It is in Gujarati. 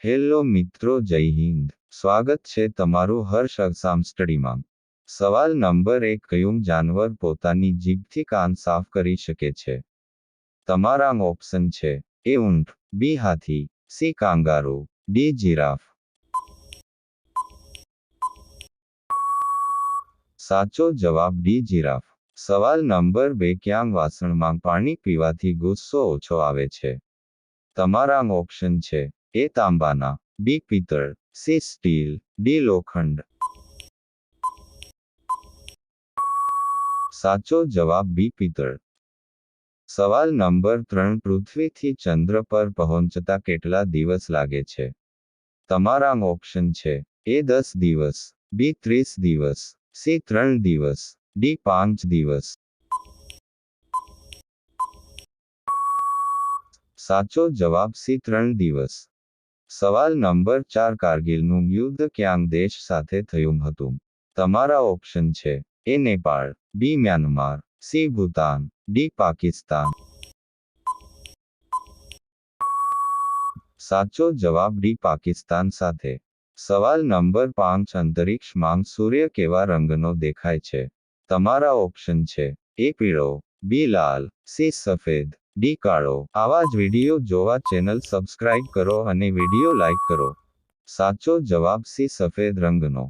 હેલો મિત્રો, જય હિન્દ. સ્વાગત છે તમારું હર્ષ અક્ષામ સ્ટડીમાં. સવાલ નંબર 1, કયું જાનવર પોતાની જીભથી કાન સાફ કરી શકે છે? તમારા ઓપ્શન છે: એ ઊંટ, બી હાથી, સી કાંગારૂ, ડી જીરાફ. સાચો જવાબ ડી જીરાફ. સવાલ નંબર 2, ક્યાં વાસણમાં પાણી પીવાથી ગુસ્સો ઓછો આવે છે? તમારા ઓપ્શન છે: એ તાંબાના, બી પિત્તળ, સી સ્ટીલ, ડી લોખંડ. સાચો જવાબ બી પિત્તળ. સવાલ નંબર 3, પૃથ્વીથી ચંદ્ર પર પહોંચતા કેટલા દિવસ લાગે છે? તમારા ઓપ્શન છે: એ 10 દિવસ, બી 30 દિવસ, સી 3 દિવસ, ડી 5 દિવસ. સાચો જવાબ સી 3 દિવસ. સવાલ નંબર 4, કારગિલનું યુદ્ધ ક્યાં દેશ સાથે થયું હતું? તમારા ઓપ્શન છે: A Nepal, B Myanmar, C Bhutan, D Pakistan. સાચો જવાબ ડી પાકિસ્તાન સાથે. સવાલ નંબર 5, અંતરિક્ષમાં સૂર્ય કેવા રંગનો દેખાય છે? તમારા ઓપ્શન છે: એ પીળો, બી લાલ, સી સફેદ, ડી કાળો. આવા જ વિડીયો જોવા ચેનલ સબસ્ક્રાઇબ કરો અને વિડીયો લાઇક કરો. સાચો જવાબ સી સફેદ રંગનો.